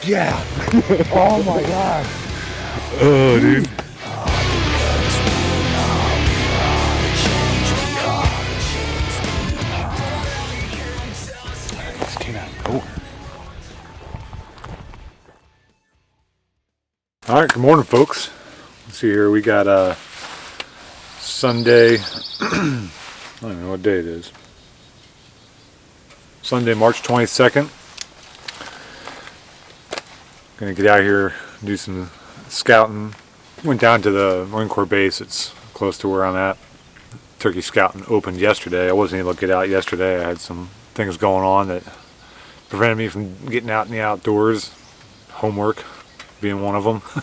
yeah. Oh my god. Oh, dude. All right, good morning, folks. Let's see here. We got Sunday. I don't know what day it is. Sunday, March 22nd. Gonna get out here and do some scouting. Went down to the Marine Corps base. It's close to where I'm at. Turkey scouting opened yesterday. I wasn't able to get out yesterday. I had some things going on that prevented me from getting out in the outdoors. Homework being one of them. I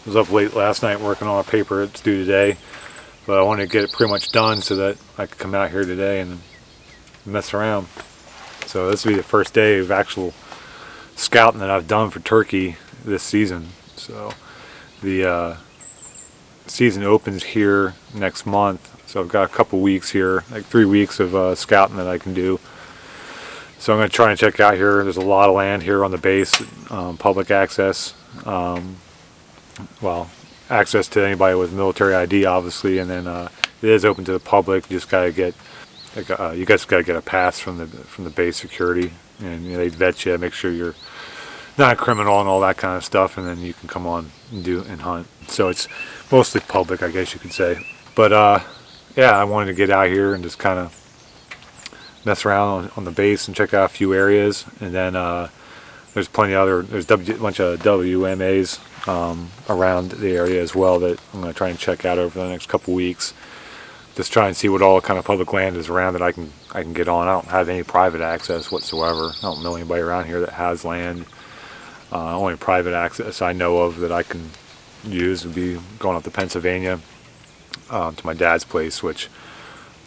was up late last night working on a paper it's due today, but I wanted to get it pretty much done so that I could come out here today and mess around. So this will be the first day of actual scouting that I've done for turkey this season. So the season opens here next month, so I've got a couple weeks here, like 3 weeks of scouting that I can do. So I'm going to try and check out here. There's a lot of land here on the base, public access. Well, access to anybody with military ID, obviously, and then it is open to the public. You just got to get, like, you guys got to get a pass from the base security, and they vet you, make sure you're not a criminal and all that kind of stuff, and then you can come on and hunt. So it's mostly public, I guess you could say. But yeah, I wanted to get out here and just kind of mess around on the base and check out a few areas, and then there's plenty of other, there's a bunch of WMAs around the area as well that I'm going to try and check out over the next couple weeks. Just try and see what all kind of public land is around that I can get on. I don't have any private access whatsoever. I don't know anybody around here that has land. Only private access I know of that I can use would be going up to Pennsylvania to my dad's place, which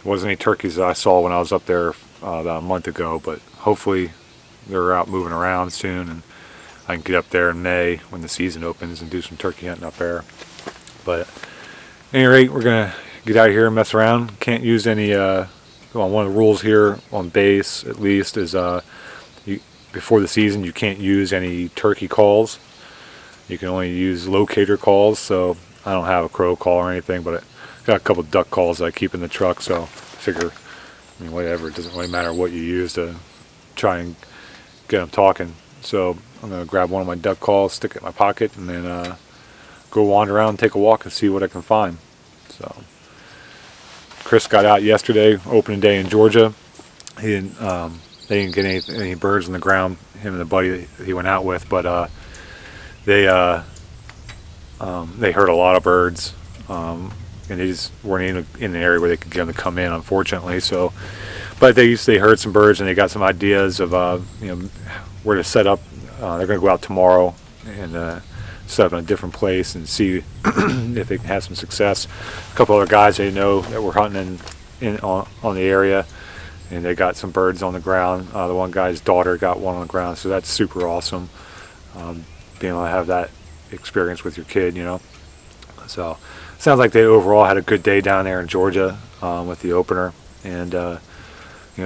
there wasn't any turkeys that I saw when I was up there about a month ago, but hopefully they're out moving around soon and I can get up there in May when the season opens and do some turkey hunting up there. But at any rate, we're going to get out here and mess around. Can't use any, well, one of the rules here on base at least is before the season you can't use any turkey calls. You can only use locator calls, so I don't have a crow call or anything, but I got a couple duck calls that I keep in the truck, so I figure, I mean, whatever, it doesn't really matter what you use to try and get them talking. So I'm going to grab one of my duck calls, stick it in my pocket, and then go wander around and take a walk and see what I can find. So Chris got out yesterday, opening day in Georgia. He didn't, they didn't get any birds on the ground, him and the buddy that he went out with, but they heard a lot of birds, and they just weren't in an area where they could get them to come in, unfortunately. So, but they heard some birds and they got some ideas of where to set up. They're going to go out tomorrow and set up in a different place and see if they can have some success. A couple other guys they know that were hunting on the area, and they got some birds on the ground. The one guy's daughter got one on the ground, so that's super awesome. Being able to have that experience with your kid, So sounds like they overall had a good day down there in Georgia with the opener, and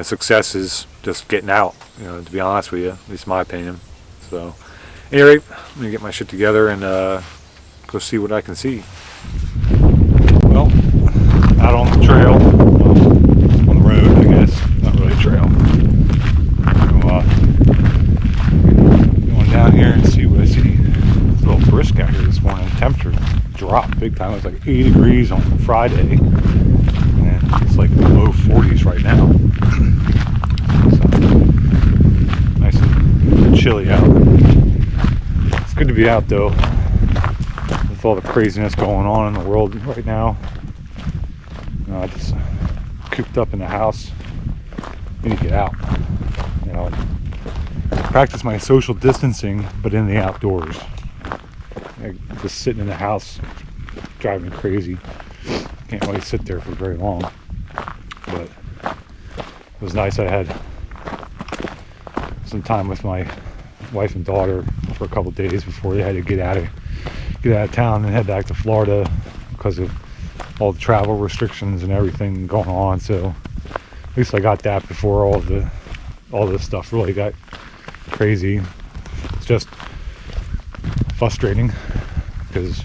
success is just getting out. To be honest with you, at least my opinion. So, anyway, I'm gonna get my shit together and go see what I can see. Well, out on the trail, on the road, I guess, not really a trail. So, going down here and see what I see. It's a little brisk out here this morning. The temperature dropped big time. It was like 80 degrees on Friday, and it's like low 40s right now. So, nice and chilly out. It's good to be out though, with all the craziness going on in the world right now. I just cooped up in the house. I need to get out. Practice my social distancing, but in the outdoors. Just sitting in the house driving me crazy. Can't really sit there for very long. But it was nice. I had some time with my wife and daughter for a couple of days before they had to get out of town and head back to Florida because of all the travel restrictions and everything going on. So at least I got that before all this stuff really got crazy. It's just frustrating because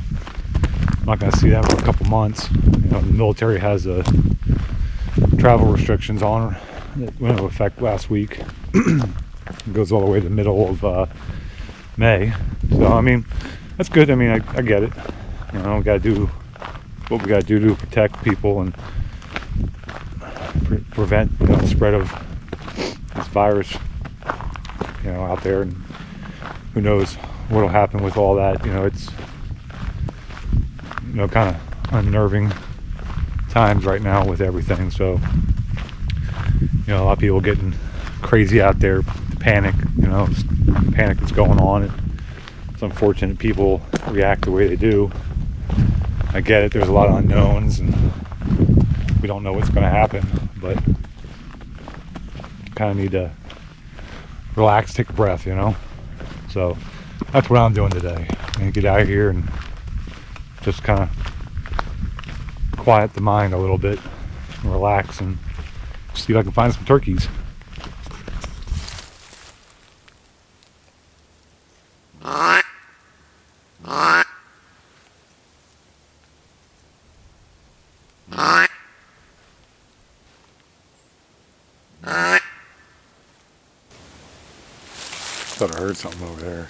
I'm not going to see them for a couple months. You know, the military has travel restrictions on that went into effect last week. It goes all the way to the middle of May. So I mean, that's good. I mean, I get it. You know, we got to do what we got to do to protect people and prevent, you know, the spread of this virus, you know, out there. And who knows what'll happen with all that. You know, it's, you know, kind of unnerving times right now with everything. So, you know, a lot of people getting crazy out there, panic, you know, panic that's going on. It's unfortunate people react the way they do. I get it, there's a lot of unknowns and we don't know what's going to happen, but kind of need to relax, take a breath, you know. So that's what I'm doing today. I'm gonna get out of here and just kind of quiet the mind a little bit and relax and see if I can find some turkeys. Thought I heard something over there.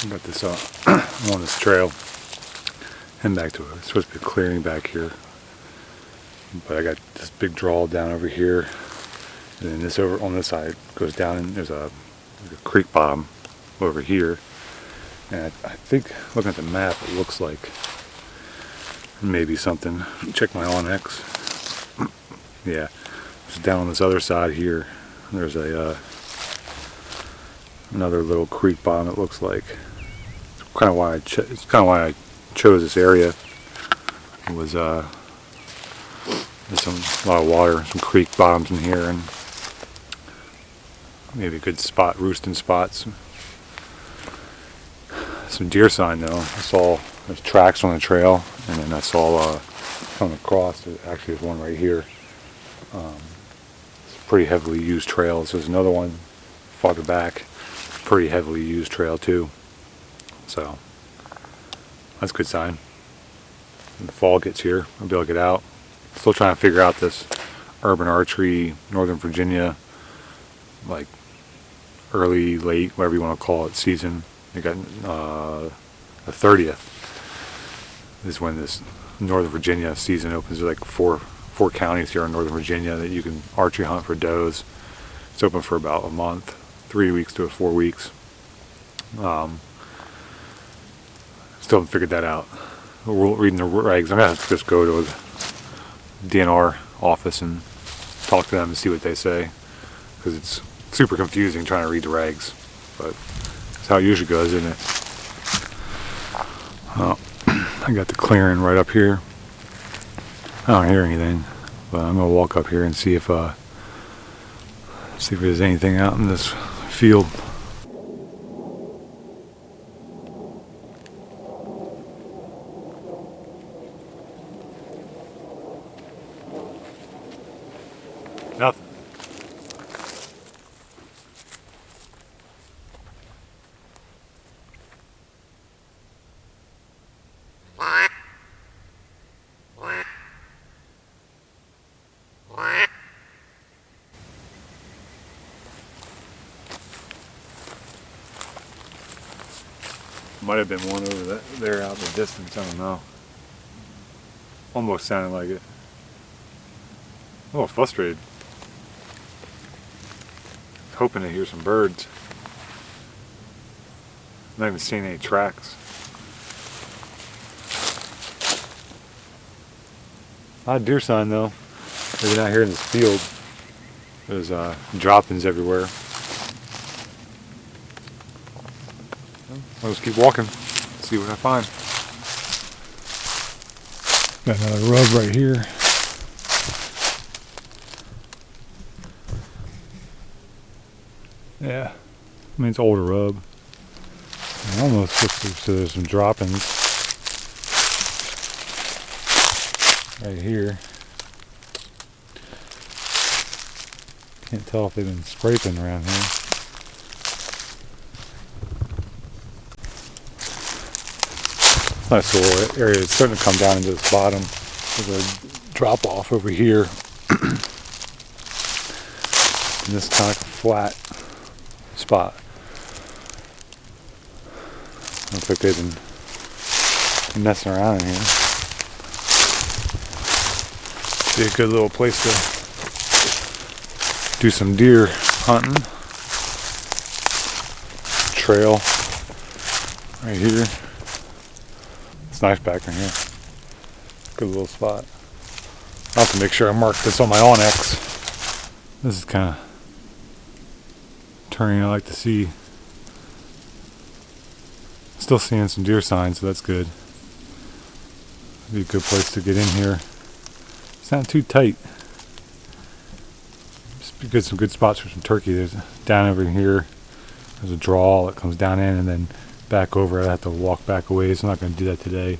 I got this I'm on this trail. Heading back to it. It's supposed to be a clearing back here. But I got this big draw down over here. And then this over on this side goes down and there's a creek bottom over here. And I think looking at the map it looks like maybe something. Check my Onyx. Yeah. It's down on this other side here. There's a another little creek bottom it looks like. It's kind of why I chose this area. It was there's a lot of water, some creek bottoms in here, and maybe a good spot, roosting spots. Some deer sign though. I saw there's tracks on the trail, and then I saw coming across. Actually, there's one right here. It's a pretty heavily used trail. So there's another one farther back. Pretty heavily used trail too, so that's a good sign. When the fall gets here, I'll be able to get out. Still trying to figure out this urban archery, Northern Virginia, like early, late, whatever you want to call it, season. They got the 30th is when this Northern Virginia season opens. There's like four counties here in Northern Virginia that you can archery hunt for does. It's open for about a month. 3 weeks to 4 weeks. Still haven't figured that out. Reading the regs. I'm gonna have to just go to a DNR office and talk to them and see what they say, because it's super confusing trying to read the regs. But that's how it usually goes, isn't it? I got the clearing right up here. I don't hear anything, but I'm gonna walk up here and see if there's anything out in this field. Nothing. Might have been one over there out in the distance, I don't know. Almost sounded like it. I'm a little frustrated. Hoping to hear some birds. Not even seeing any tracks. Odd deer sign though. Maybe not here in this field. There's droppings everywhere. I'll just keep walking, see what I find. Got another rub right here. Yeah, I mean it's older rub. It almost looks like there's some droppings right here. Can't tell if they've been scraping around here. It's a nice little area. It's starting to come down into this bottom. There's a drop off over here. And this is kind of like a flat spot. Looks like they've been messing around in here. Be a good little place to do some deer hunting. Trail right here. It's nice back in here. Good little spot. I'll have to make sure I mark this on my Onyx. This is kind of turning I like to see. Still seeing some deer signs, so that's good. Be a good place to get in here. It's not too tight. Just be good, some good spots for some turkey. There's down over here. There's a draw that comes down in and then back over. I have to walk back a ways. I'm not going to do that today.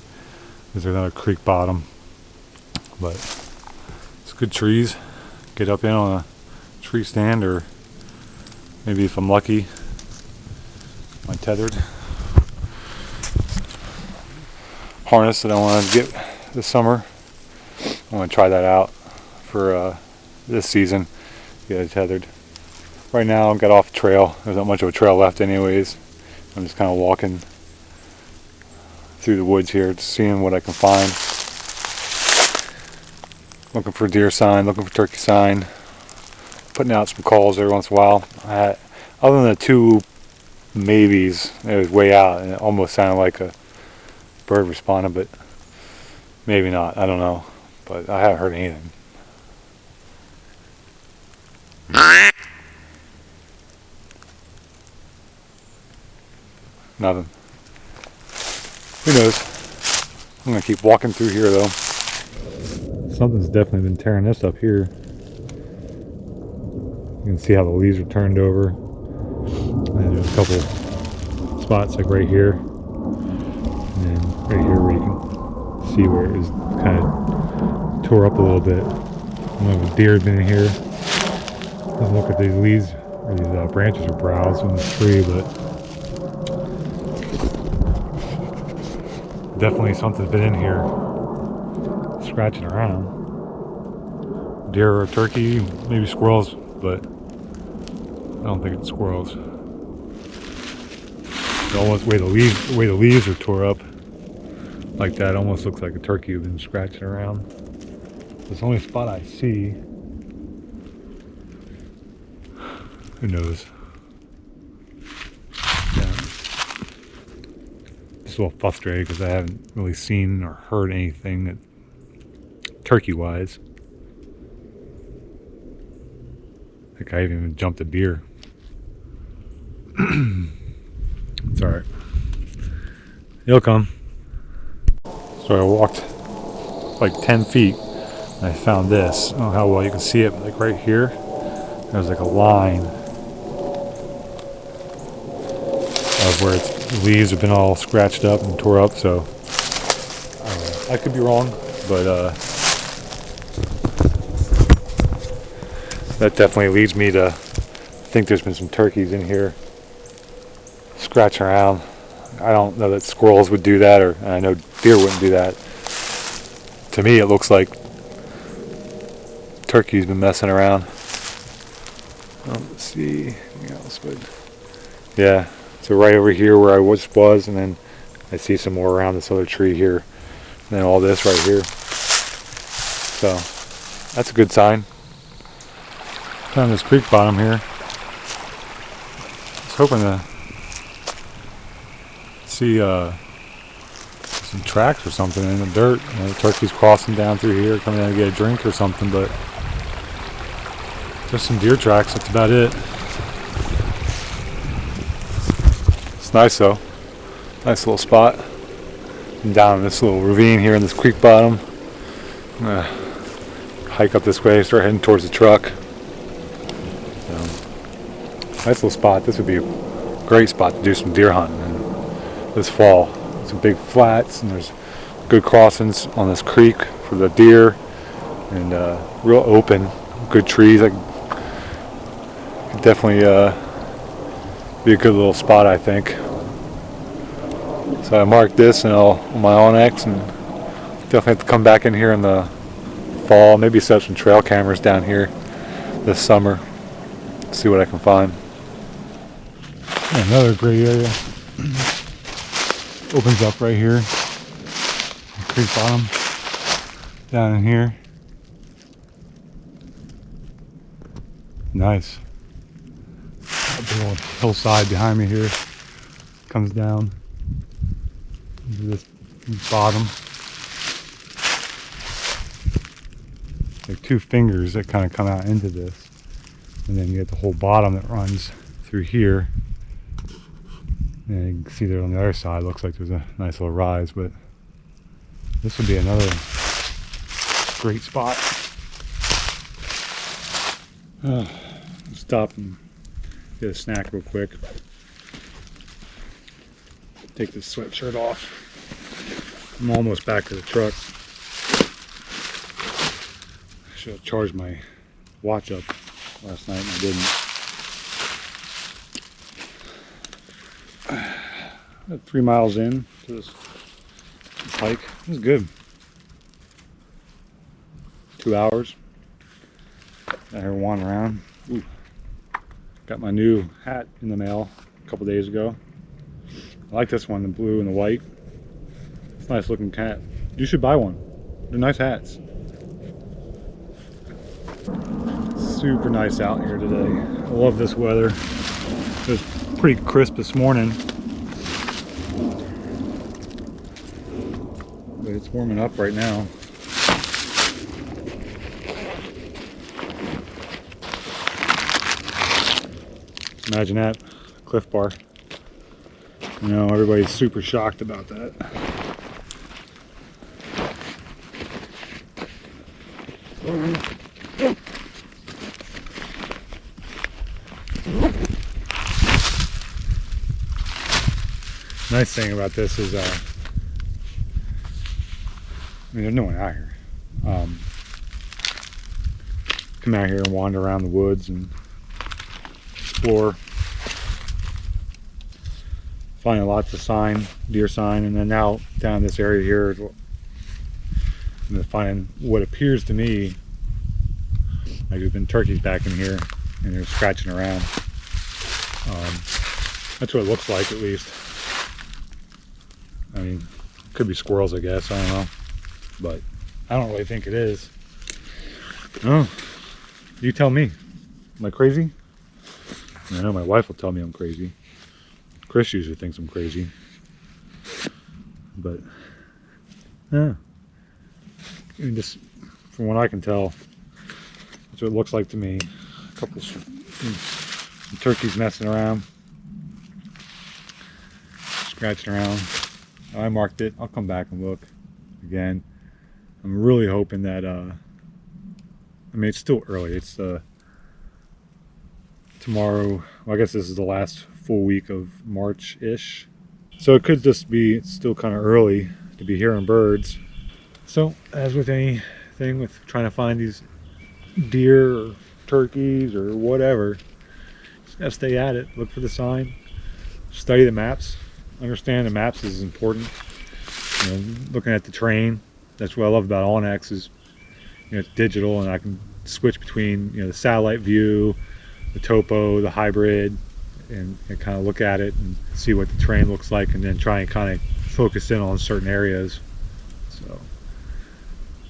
There's another creek bottom, but it's good trees. Get up in on a tree stand, or maybe if I'm lucky, my tethered harness that I want to get this summer. I want to try that out for this season. Get it tethered. Right now I've got off the trail. There's not much of a trail left anyways. I'm just kind of walking through the woods here, just seeing what I can find. Looking for deer sign, looking for turkey sign. Putting out some calls every once in a while. Other than the two maybes, it was way out and it almost sounded like a bird responded, but maybe not. I don't know. But I haven't heard anything. Nothing. Who knows? I'm gonna keep walking through here though. Something's definitely been tearing this up here. You can see how the leaves are turned over. And there's a couple spots like right here. And then right here where you can see where it was kind of tore up a little bit. I don't know if a deer had been in here. Doesn't look at these leaves or these branches or browse on the tree, but definitely something's been in here scratching around. Deer or turkey, maybe squirrels, but I don't think it's squirrels. The way the leaves are tore up like that, almost looks like a turkey has been scratching around. It's the only spot I see. Who knows? Yeah. Just a little frustrated because I haven't really seen or heard anything that turkey-wise. I think I even jumped a deer. It's alright. He'll come. So I walked like 10 feet and I found this. I don't know how well you can see it, but like right here, there's like a line of where the leaves have been all scratched up and tore up, so I could be wrong, but that definitely leads me to think there's been some turkeys in here scratching around. I don't know that squirrels would do that, or I know deer wouldn't do that. To me it looks like turkey's been messing around. Let's see anything else, but yeah, so right over here where I was, and then I see some more around this other tree here, and then all this right here. So that's a good sign. Found this creek bottom here. I was hoping to see some tracks or something in the dirt. You know, the turkey's crossing down through here, coming down to get a drink or something, but just some deer tracks, that's about it. It's nice though. Nice little spot. I'm down in this little ravine here in this creek bottom. I'm gonna hike up this way, start heading towards the truck. Nice little spot. This would be a great spot to do some deer hunting this fall. Some big flats, and there's good crossings on this creek for the deer, and real open, good trees. Like, could definitely be a good little spot, I think. So I marked this on my Onyx, and definitely have to come back in here in the fall. Maybe set up some trail cameras down here this summer. See what I can find. Another great area opens up right here. Creek bottom down in here. Nice. A big old hillside behind me here comes down into this bottom. Like two fingers that kind of come out into this, and then you get the whole bottom that runs through here. And you can see there on the other side, looks like there's a nice little rise, but this would be another great spot. Stop and get a snack real quick. Take this sweatshirt off. I'm almost back to the truck. I should have charged my watch up last night and I didn't. About 3 miles in to this hike. It was good. 2 hours. Out here wandering around. Ooh. Got my new hat in the mail a couple days ago. I like this one, the blue and the white. It's a nice looking hat. You should buy one. They're nice hats. Super nice out here today. I love this weather. It was pretty crisp this morning. But it's warming up right now. Imagine that, Cliff Bar. You know, everybody's super shocked about that. Nice thing about this is, I mean, there's no one out here. Come out here and wander around the woods and explore. Finding lots of deer sign, and then now down this area here, I'm finding what appears to me like there's been turkeys back in here, and they're scratching around. That's what it looks like, at least. I mean, could be squirrels, I guess. I don't know, but I don't really think it is. Oh, you tell me. Am I crazy? I know my wife will tell me I'm crazy. Chris usually thinks I'm crazy, but yeah, I mean, just from what I can tell, that's what it looks like to me. A couple some turkeys messing around, scratching around. I marked it. I'll come back and look again. I'm really hoping that I mean, it's still early. It's tomorrow. Well, I guess this is the last full week of March-ish. So it could just be still kind of early to be hearing birds. So as with anything with trying to find these deer or turkeys or whatever, just gotta stay at it. Look for the sign. Study the maps. Understand the maps is important. You know, looking at the terrain. That's what I love about Onyx is, you know, it's digital and I can switch between, you know, the satellite view, the topo, the hybrid, and kind of look at it and see what the terrain looks like, and then try and kind of focus in on certain areas. So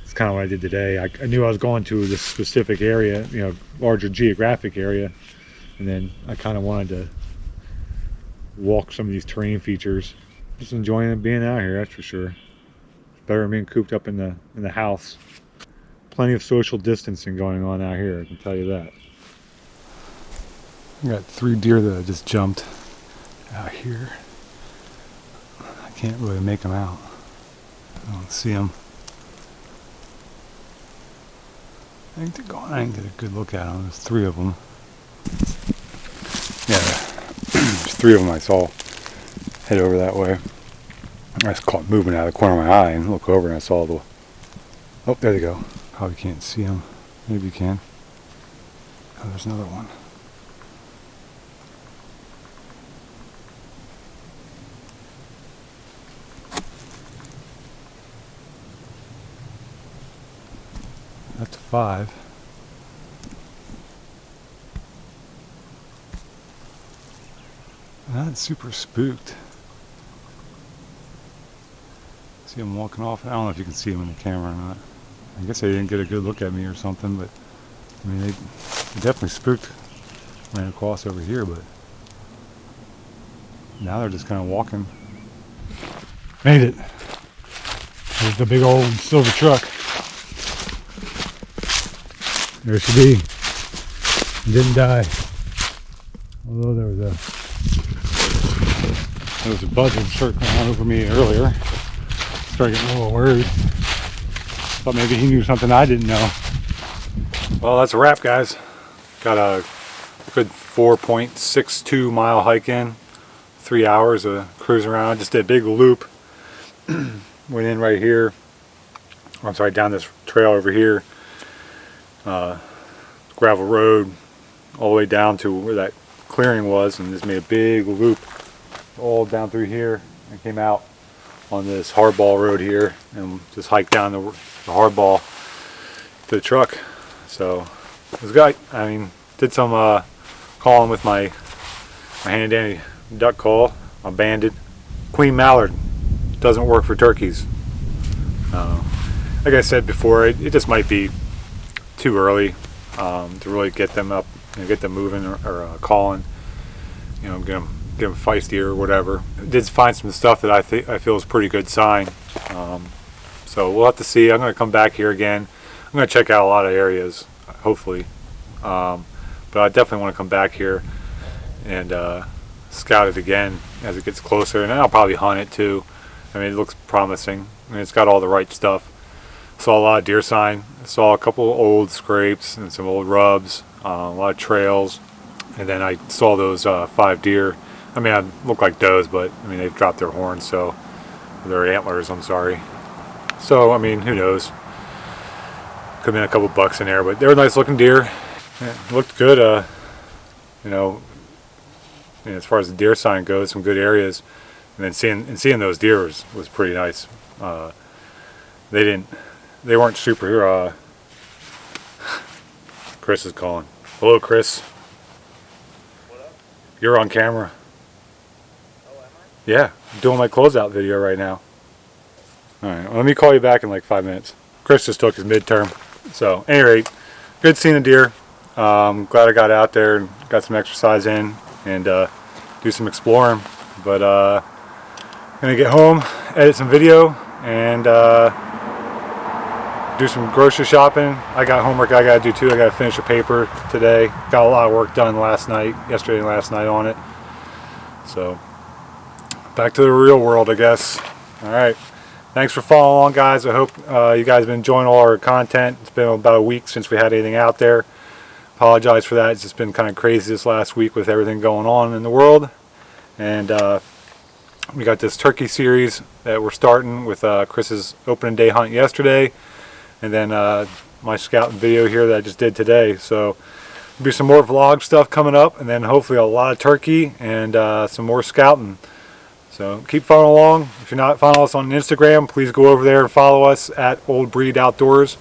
it's kind of what I did today. I knew I was going to this specific area, you know, larger geographic area, and then I kind of wanted to walk some of these terrain features. Just enjoying being out here, that's for sure. It's better than being cooped up in the house. Plenty of social distancing going on out here, I can tell you that. I got 3 deer that I just jumped out here. I can't really make them out. I don't see them. I think they're going. I didn't get a good look at them. There's 3 of them. Yeah, there's 3 of them I saw head over that way. I just caught movement out of the corner of my eye and look over and I saw the... Oh, there they go. Probably can't see them. Maybe you can. Oh, there's another one. 5. Not super spooked. See him walking off. I don't know if you can see him in the camera or not. I guess they didn't get a good look at me or something, but I mean, they definitely spooked. Ran across over here, but now they're just kind of walking. Made it. There's the big old silver truck. There she be. Didn't die. Although there was a buzzard circling all over me earlier. Started getting a little worried. Thought maybe he knew something I didn't know. Well, that's a wrap, guys. Got a good 4.62 mile hike in. 3 hours of cruising around. Just did a big loop. Went in right here. I'm sorry, down this trail over here. Gravel road all the way down to where that clearing was, and just made a big loop all down through here and came out on this hardball road here and just hiked down the hardball to the truck. So it was good. I mean, did some calling with my handy dandy duck call, a banded queen mallard. Doesn't work for turkeys. Like I said before, it just might be too early to really get them up, get them moving or calling. Get them feisty or whatever. Did find some stuff that I feel is a pretty good sign. So we'll have to see. I'm going to come back here again. I'm going to check out a lot of areas, hopefully. But I definitely want to come back here and scout it again as it gets closer, and I'll probably hunt it too. I mean, it looks promising. I mean, it's got all the right stuff. Saw a lot of deer sign. Saw a couple old scrapes and some old rubs. A lot of trails, and then I saw those 5 deer. I mean, I look like does, but I mean they've dropped their horns, so their antlers. I'm sorry. So I mean, who knows? Could have been a couple bucks in there, but they were nice looking deer. It looked good. As far as the deer sign goes, some good areas. And then seeing those deer was pretty nice. They weren't super. Chris is calling. Hello, Chris. What up? You're on camera. Oh, am I? Yeah, I'm doing my closeout video right now. All right, well, let me call you back in like 5 minutes. Chris just took his midterm. So, at any rate, good seeing the deer. Glad I got out there and got some exercise in and do some exploring. But gonna get home, edit some video, and do some grocery shopping. I got homework I gotta do too. I gotta finish a paper today. Got a lot of work done yesterday and last night on it. So back to the real world, I guess. All right. Thanks for following along, guys. I hope you guys have been enjoying all our content. It's been about a week since we had anything out there. Apologize for that. It's just been kind of crazy this last week with everything going on in the world. And we got this turkey series that we're starting with Chris's opening day hunt yesterday. And then my scouting video here that I just did today. So there'll be some more vlog stuff coming up, and then hopefully a lot of turkey and some more scouting. So keep following along. If you're not following us on Instagram, please go over there and follow us at Old Breed Outdoors.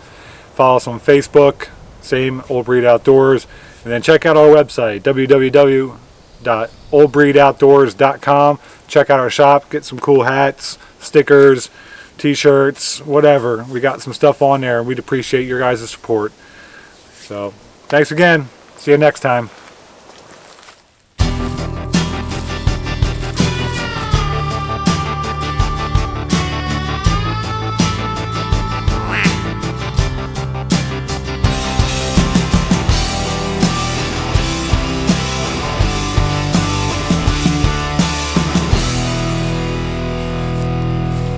Follow us on Facebook, same Old Breed Outdoors. And then check out our website, www.oldbreedoutdoors.com. Check out our shop, get some cool hats, stickers, t-shirts, whatever. We got some stuff on there, and we'd appreciate your guys' support. So thanks again. See you next time.